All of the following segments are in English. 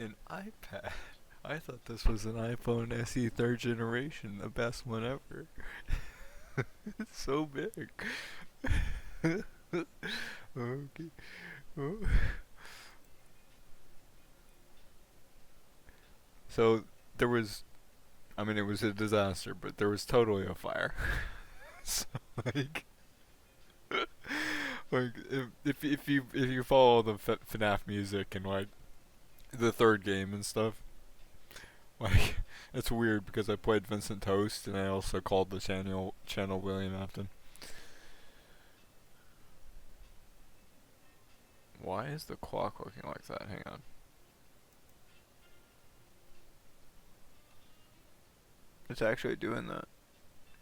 An iPad? I thought this was an iPhone SE 3rd generation, the best one ever. It's so big. Okay. Oh. So there was, I mean, it was a disaster, but there was totally a fire. So like, like if you follow the FNAF music and like the third game and stuff, like it's weird because I played Vincent Toast and I also called the channel William Afton. Why is the clock looking like that? Hang on. It's actually doing that.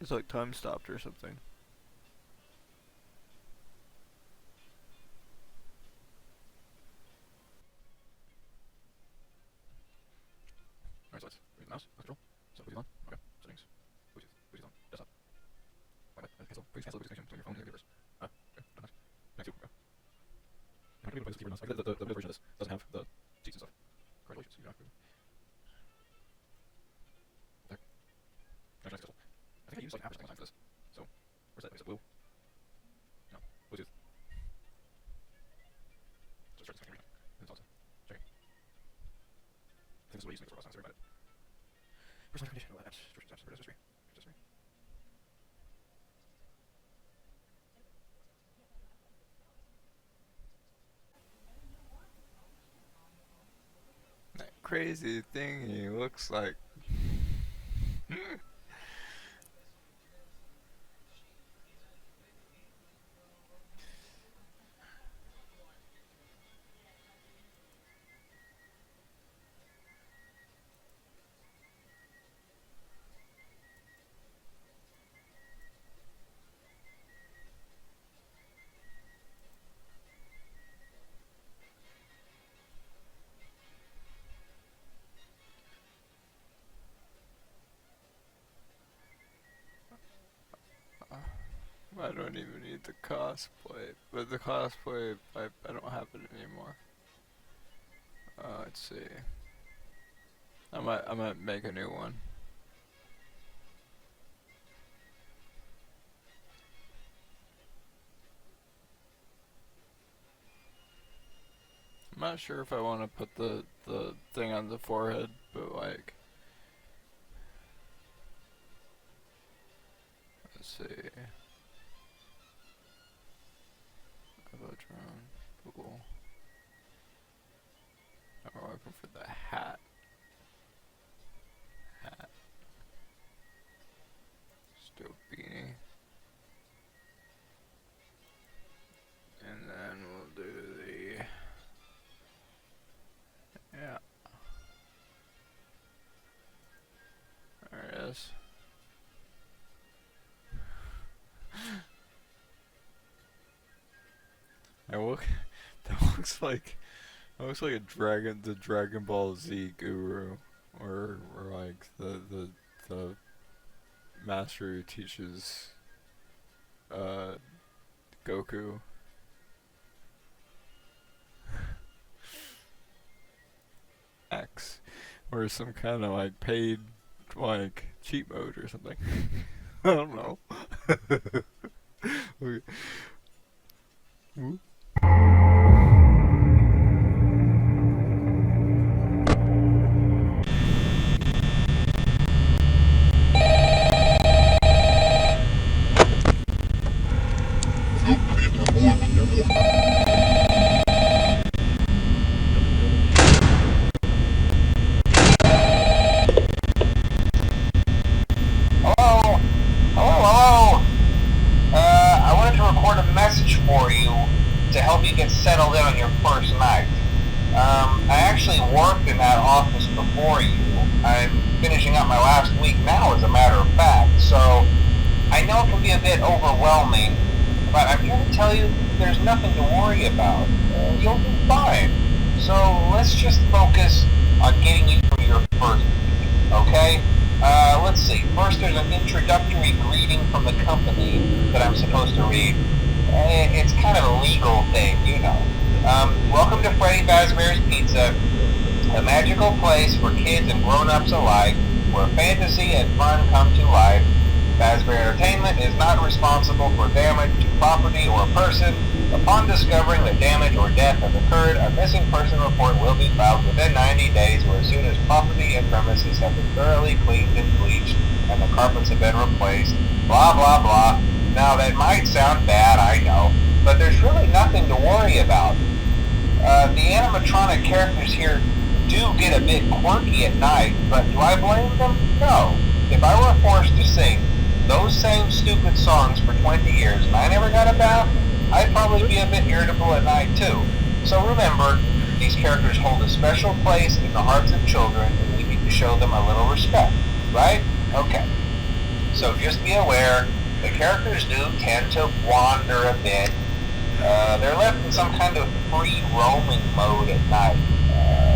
It's like time stopped or something. Alright, so let's use the mouse, control. So Bluetooth on. Okay, settings. Bluetooth on. Desktop. Wi-Fi. Cancel. Please cancel the Bluetooth connection between your phone and your device. Okay, done that. Next two. Okay. You have to be able to play this keyboard mouse. Like the video version of this doesn't have the seats and stuff. Congratulations, you don't have to. There. Connection successful. I think I used like an app or something for this. So, where's that? Is it blue? No. Bluetooth. So start this right now. It's awesome. Check. I think this is what I used to make this robot song. Sorry about it. Personal condition. Apps. History. That crazy thing he looks like. I don't even need the cosplay, but the cosplay, I don't have it anymore. Let's see. I might make a new one. I'm not sure if I want to put the thing on the forehead, but like, let's see. Google. Now we're looking for the hat. Still beanie. And then we'll do the, yeah. There it is. That looks like the Dragon Ball Z guru, or like the master who teaches Goku. X, or some kind of like paid like cheat mode or something. I don't know. Okay. Ooh. For you to help you get settled in on your first night. I actually worked in that office before you. I'm finishing up my last week now, as a matter of fact, so I know it can be a bit overwhelming, but I'm here to tell you there's nothing to worry about. You'll be fine. So let's just focus on getting you through your first week, okay? Let's see. First, there's an introductory greeting from the company that I'm supposed to read. It's kind of a legal thing, you know. Welcome to Freddy Fazbear's Pizza. A magical place for kids and grown-ups alike, where fantasy and fun come to life. Fazbear Entertainment is not responsible for damage to property or person. Upon discovering that damage or death has occurred, a missing person report will be filed within 90 days or as soon as property and premises have been thoroughly cleaned and bleached and the carpets have been replaced. Blah, blah, blah. Now, that might sound bad, I know, but there's really nothing to worry about. The animatronic characters here do get a bit quirky at night, but do I blame them? No. If I were forced to sing those same stupid songs for 20 years and I never got a bath, I'd probably be a bit irritable at night too. So remember, these characters hold a special place in the hearts of children and we need to show them a little respect, right? Okay. So just be aware, the characters do tend to wander a bit. They're left in some kind of free roaming mode at night.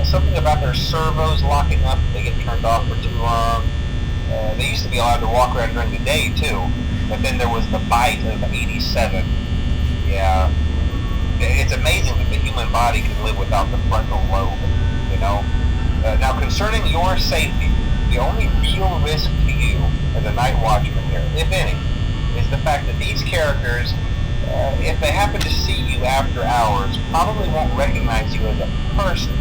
Something about their servos locking up if they get turned off for too long. They used to be allowed to walk around during the day too, but then there was the bite of 87. Yeah, it's amazing that the human body can live without the frontal lobe, you know? Now concerning your safety, the only real risk to you as a night watchman here, if any, is the fact that these characters, if they happen to see you after hours, probably won't recognize you as a person.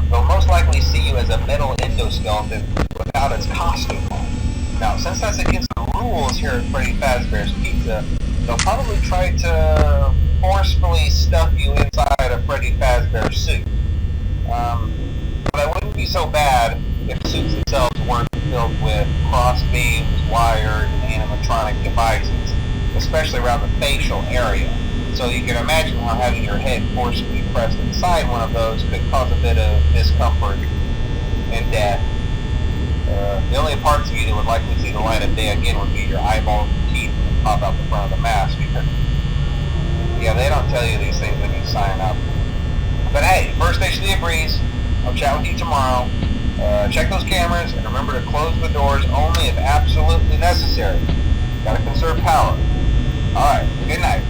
They'll most likely see you as a metal endoskeleton without its costume on. Now, since that's against the rules here at Freddy Fazbear's Pizza, they'll probably try to forcefully stuff you inside a Freddy Fazbear suit. But it wouldn't be so bad if the suits themselves weren't filled with cross beams, wired, and animatronic devices, especially around the facial area. So you can imagine how having your head forcibly pressed inside one of those could cause a bit of discomfort and death. The only parts of you that would likely see the light of day again would be your eyeballs and teeth that pop out the front of the mask. Yeah, they don't tell you these things when you sign up. But hey, First Station of the Breeze, I'll chat with you tomorrow. Check those cameras and remember to close the doors only if absolutely necessary. Gotta conserve power. Alright, good night.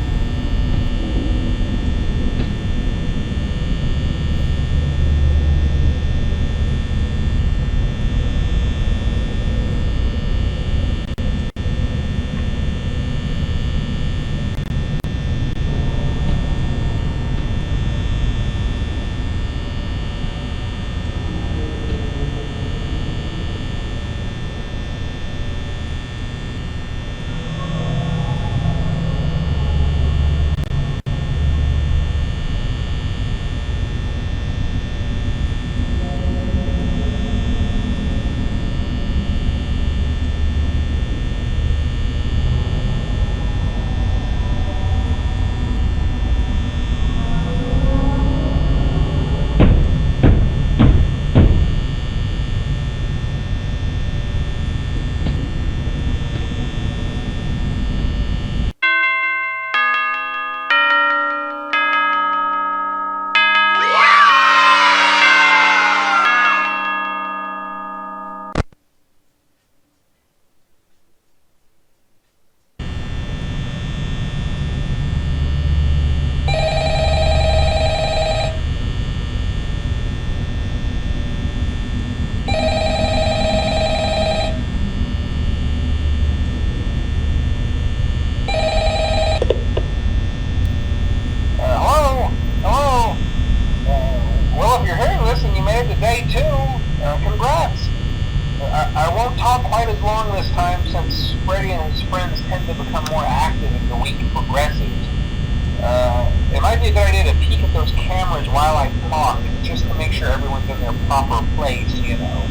It might be a good idea to peek at those cameras while I talk, just to make sure everyone's in their proper place, you know.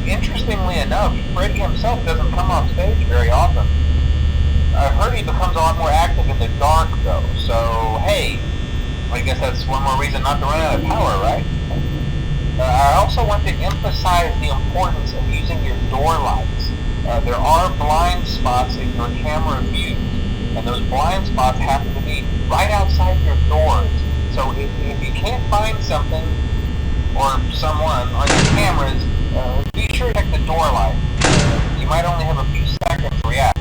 Interestingly enough, Freddy himself doesn't come off stage very often. I've heard he becomes a lot more active in the dark, though, so hey, I guess that's one more reason not to run out of power, right? I also want to emphasize the importance of using your door lights. There are blind spots in your camera view, and those blind spots happen to be right outside your doors. So if you can't find something or someone on your cameras, be sure to check the door light. You might only have a few seconds to react.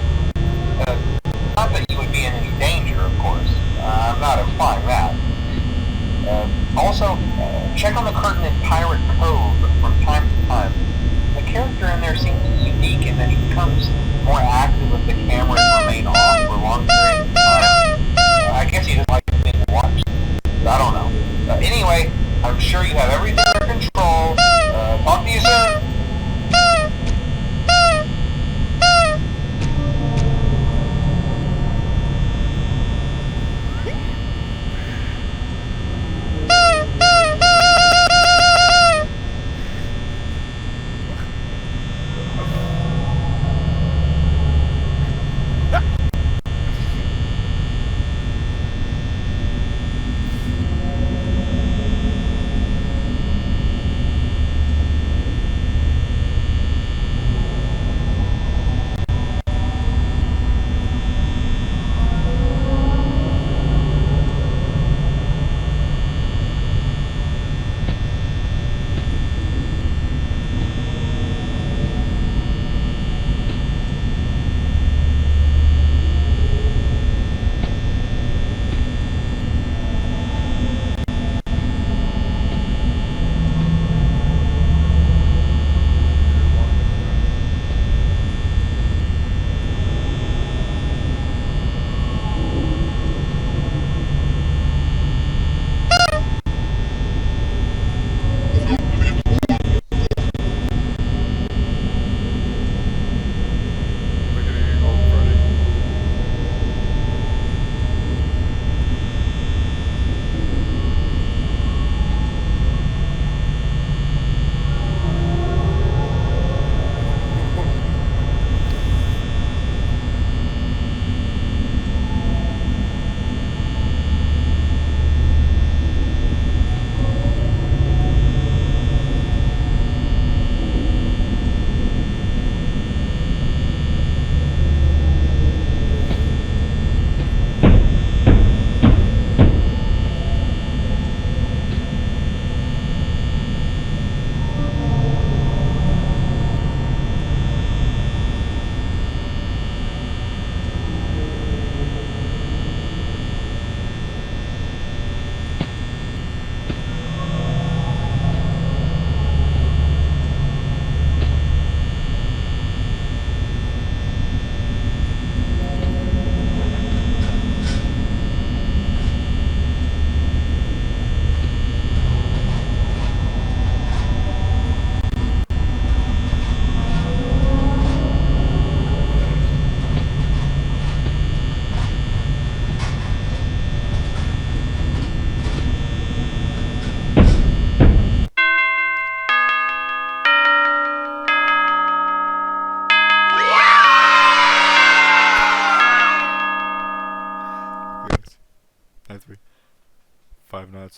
Not that you would be in any danger, of course. I'm not implying that. Also, Also, check on the curtain in Pirate Cove from time to time. The character in there seems unique in that he becomes more active if the cameras remain off for long periods of time. I guess he doesn't like being watched. I don't know. Anyway, I'm sure you have everything under control. Talk to you soon.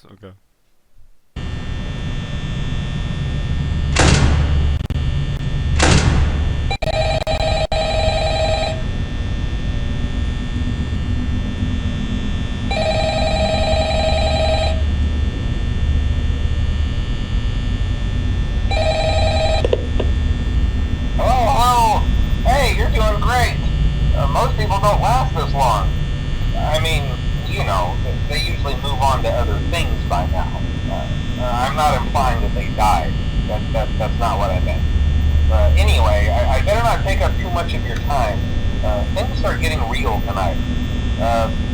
Okay. Hello. Hey, you're doing great. Most people don't last this long. I mean, you know, they usually move on to other things by now. I'm not implying that they died. That's not what I meant. Anyway, I better not take up too much of your time. Things are getting real tonight.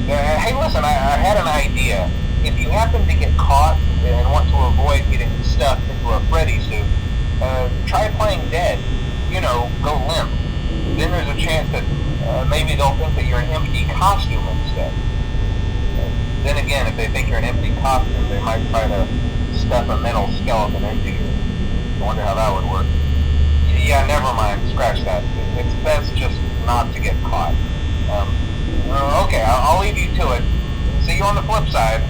Hey, listen, I had an idea. If you happen to get caught and want to avoid getting stuffed into a Freddy suit, try playing dead. You know, go limp. Then there's a chance that maybe they'll think that you're an empty costume instead. Then again, if they think you're an empty costume, they might try to stuff a metal skeleton into you. I wonder how that would work. Yeah, never mind. Scratch that. It's best just not to get caught. Okay, I'll leave you to it. See you on the flip side.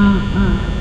Mm-hmm.